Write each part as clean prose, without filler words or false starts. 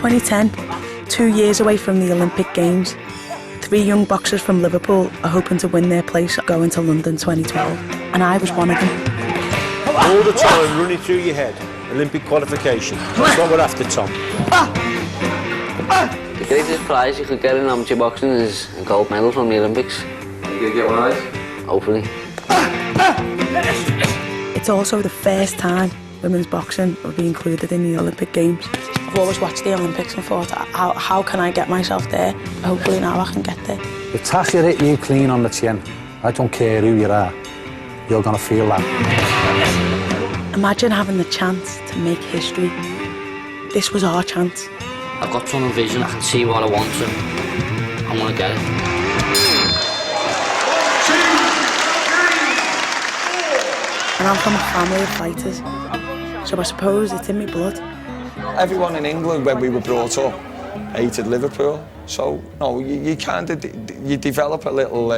2010, 2 years away from the Olympic Games, 3 young boxers from Liverpool are hoping to win their place going to London 2012, and I was one of them. All the time running through your head, Olympic qualification. That's what we're after, Tom. The greatest prize you could get in amateur boxing is a gold medal from the Olympics. Are you going to get one of those? Hopefully. It's also the first time women's boxing will be included in the Olympic Games. I've always watched the Olympics and thought, how can I get myself there? Hopefully now I can get there. If Tasha hit you clean on the chin, I don't care who you are, you're going to feel that. Imagine having the chance to make history. This was our chance. I've got tunnel vision, I can see what I want and I want to get it. And I'm from a family of fighters, so I suppose it's in my blood. Everyone in England, when we were brought up, hated Liverpool. So, no, you kind of you develop a little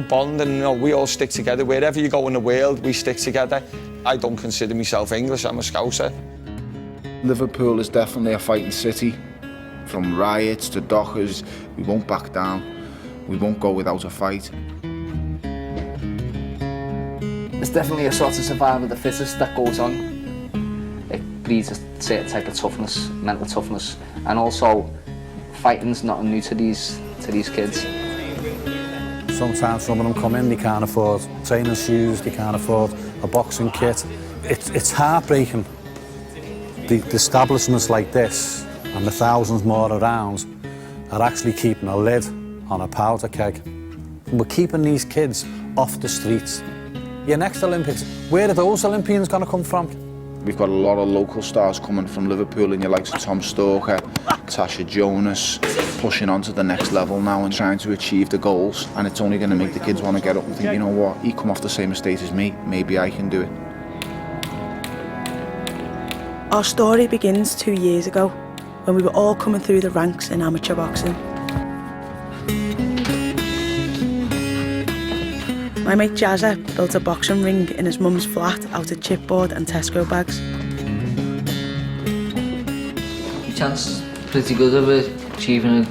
bond, and we all stick together. Wherever you go in the world, we stick together. I don't consider myself English, I'm a Scouser. Liverpool is definitely a fighting city. From riots to dockers, we won't back down. We won't go without a fight. There's definitely a sort of survival of the fittest that goes on. It breeds a certain type of toughness, mental toughness, and also fighting's not new to these kids. Sometimes some of them come in, they can't afford training shoes, they can't afford a boxing kit. It's heartbreaking. The establishments like this and the thousands more around are actually keeping a lid on a powder keg. And we're keeping these kids off the streets. Your next Olympics, where are those Olympians going to come from? We've got a lot of local stars coming from Liverpool, and you likes of Tom Stalker, Tasha Jonas, pushing on to the next level now and trying to achieve the goals. And it's only going to make the kids want to get up and think, you know what, he come off the same estate as me, maybe I can do it. Our story begins 2 years ago, when we were all coming through the ranks in amateur boxing. My mate Jazza built a boxing ring in his mum's flat out of chipboard and Tesco bags. Your chance is pretty good of achieving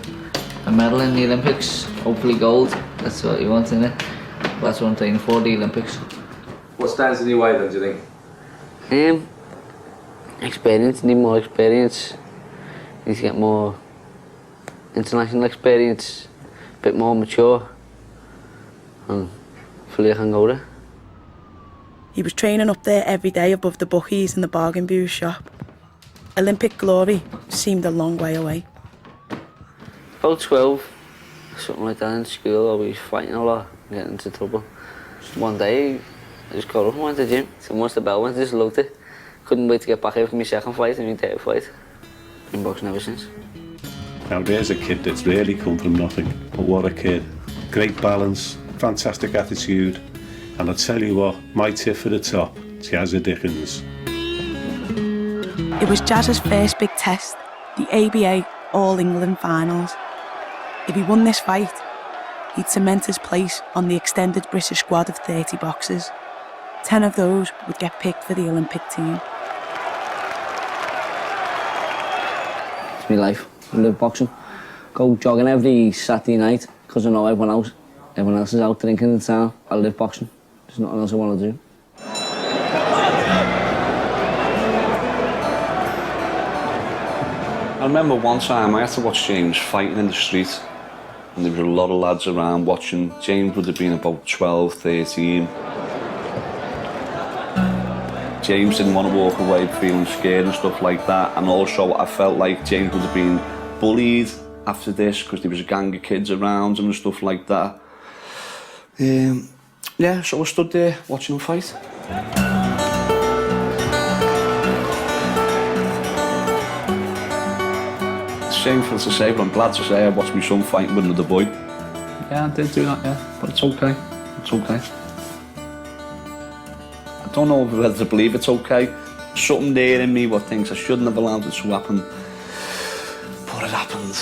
a medal in the Olympics, hopefully gold. That's what you want, innit? That's what I'm training for, the Olympics. What stands in your way then, do you think? Experience, need more experience. Need to get more international experience, a bit more mature. And hopefully I can go there. He was training up there every day above the bookies in the bargain booze shop. Olympic glory seemed a long way away. About 12, something like that in school, I was fighting a lot, getting into trouble. Just one day, I just got up and went to the gym. So once the bell went, I just loved it. Couldn't wait to get back in for my second fight and my third fight. Been boxing ever since. Now there's a kid that's really come from nothing, but what a kid. Great balance, fantastic attitude, and I'll tell you what, my tip for the top, Jazza Dickens. It was Jazza's first big test, the ABA All-England Finals. If he won this fight, he'd cement his place on the extended British squad of 30 boxers. 10 of those would get picked for the Olympic team. It's my life. I live boxing. Go jogging every Saturday night because I know everyone else is out drinking in town. I live boxing. There's nothing else I want to do. I remember one time I had to watch James fighting in the street, and there were a lot of lads around watching. James would have been about 12, 13. James didn't want to walk away feeling scared and stuff like that, and also I felt like James would have been bullied after this because there was a gang of kids around him and stuff like that. Yeah, so I stood there watching him fight. It's shameful to say, but I'm glad to say I watched my son fighting with another boy. Yeah, I did do that, yeah, but it's okay. It's okay. I don't know whether to believe it's okay. Something there in me what thinks I shouldn't have allowed it to happen, but it happened.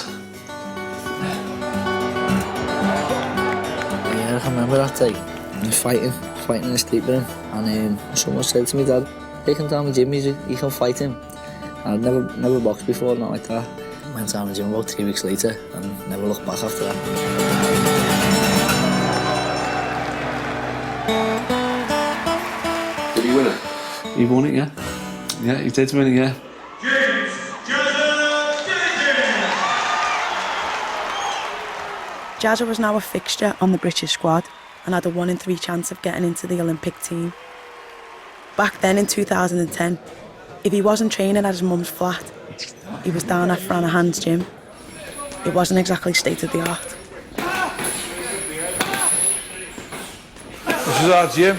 Yeah, I remember that day. I was fighting in the sleep room, and someone said to me, Dad, take him down the gym, he can fight him. I'd never boxed before, not like that. Went down the gym about 3 weeks later and never looked back after that. Did he win it? He won it, yeah. Yeah, he did win it, yeah. Jazza was now a fixture on the British squad and had a 1 in 3 chance of getting into the Olympic team. Back then in 2010, if he wasn't training at his mum's flat, he was down at Franahan's gym. It wasn't exactly state of the art. This is our gym.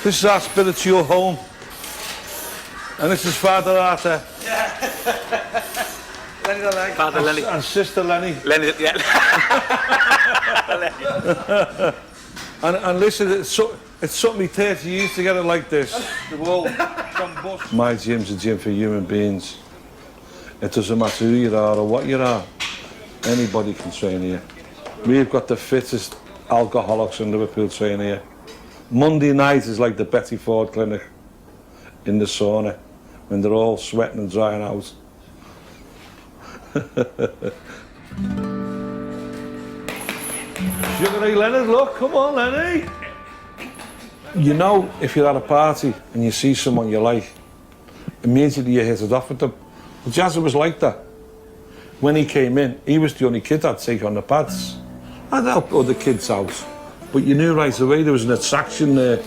This is our spiritual home. And this is Father Arthur. Father Lenny. And Sister Lenny. Lenny, yeah. And listen, it took me 30 years to get it like this. My gym's a gym for human beings. It doesn't matter who you are or what you are. Anybody can train here. We've got the fittest alcoholics in Liverpool train here. Monday night is like the Betty Ford clinic in the sauna when they're all sweating and drying out. Sugar Ray Leonard, look, come on, Lenny. You know, if you're at a party and you see someone you like, immediately you hit it off with them. Well, Jazza was like that. When he came in, he was the only kid I'd take on the pads. I'd help other kids out, but you knew right away there was an attraction there.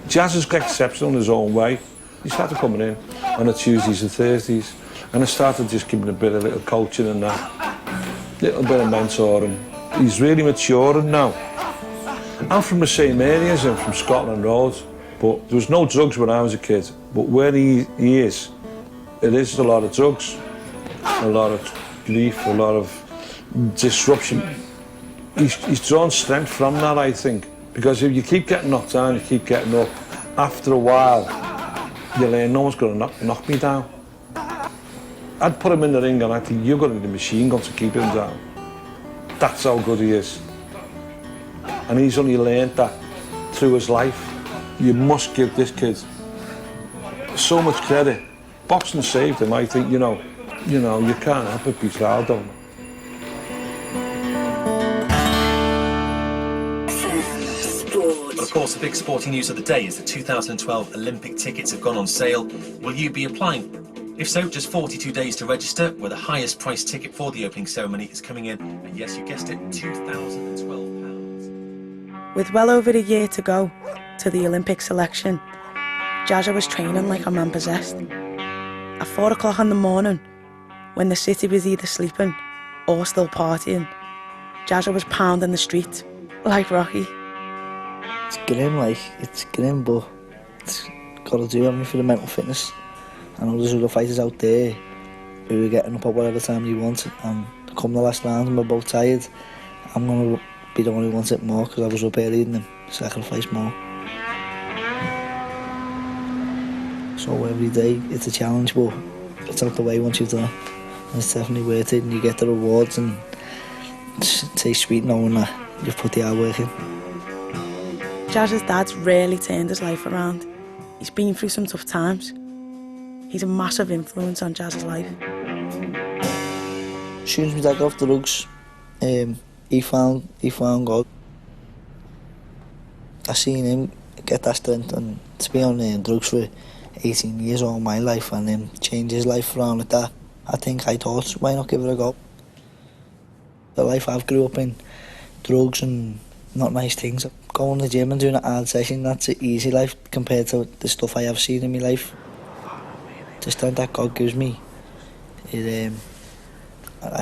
Jazza's exceptional in his own way. He started coming in on the Tuesdays and Thursdays, and I started just giving a bit of little coaching and that, little bit of mentoring. He's really maturing now. I'm from the same area as him, from Scotland Road, but there was no drugs when I was a kid. But where he is, it is a lot of drugs, a lot of grief, a lot of disruption. He's drawn strength from that, I think, because if you keep getting knocked down, you keep getting up, after a while, you learn no one's going to knock me down. I'd put him in the ring and I'd think, you're going to be the machine gun to keep him down. That's how good he is. And he's only learned that through his life. You must give this kid so much credit. Boxing saved him, I think, you know, you can't help but be proud of him. But of course, the big sporting news of the day is the 2012 Olympic tickets have gone on sale. Will you be applying? If so, just 42 days to register, where the highest price ticket for the opening ceremony is coming in, and yes, you guessed it, £2,012. With well over a year to go to the Olympic selection, Jazza was training like a man possessed. At 4 o'clock in the morning, when the city was either sleeping or still partying, Jazza was pounding the street like Rocky. It's grim, but it's got to do it for the mental fitness. I know there's other fighters out there who are getting up at whatever time they want, and come the last round and we're both tired, I'm going to be the one who wants it more because I was up earlier than them, sacrifice more. So every day it's a challenge, but it's out the way once you've done it. And it's definitely worth it, and you get the rewards, and it tastes sweet knowing that you've put the hard work in. Jazza's dad's really turned his life around. He's been through some tough times. He's a massive influence on Jazza's life. As soon as my dad got off the drugs, he found God. I seen him get that strength, and to be on drugs for 18 years all my life and then change his life around like that, I think I thought, why not give it a go? The life I've grew up in, drugs and not nice things. Going to the gym and doing a hard session, that's an easy life compared to the stuff I have seen in my life. The strength that God gives me, I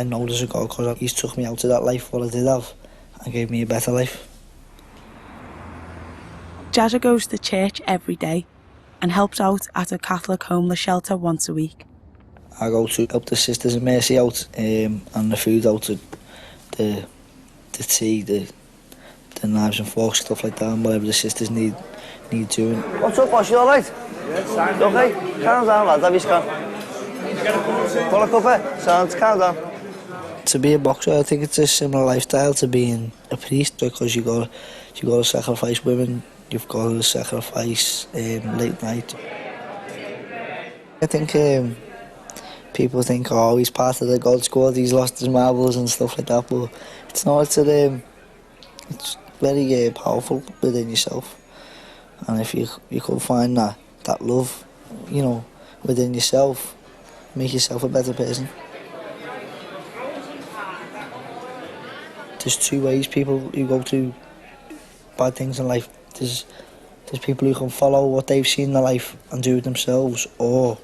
know there's a God because He's took me out of that life, what I did have, and gave me a better life. Jazza goes to church every day and helps out at a Catholic homeless shelter once a week. I go to help the Sisters of Mercy out and the food out, the tea, the knives and forks, stuff like that, and whatever the sisters need doing. What's up, boss? You alright? Yeah, you okay? Calm down, lads. Have you scan? Want a cuppa? Sounds, calm down. To be a boxer, I think it's a similar lifestyle to being a priest, because you got to sacrifice women, you've got to sacrifice late night. I think people think, oh, he's part of the God squad, he's lost his marbles and stuff like that, but it's not. It's very powerful within yourself, and if you could find that love, you know, within yourself, make yourself a better person. There's two ways people who go through bad things in life. There's people who can follow what they've seen in their life and do it themselves, or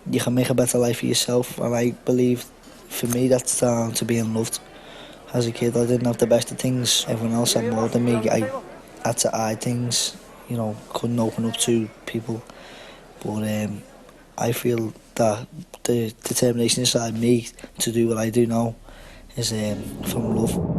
you can make a better life for yourself. And I believe, for me, that's down to being loved. As a kid, I didn't have the best of things. Everyone else had more than me. I had to hide things, you know, couldn't open up to people. But I feel that the determination inside me to do what I do now is from love.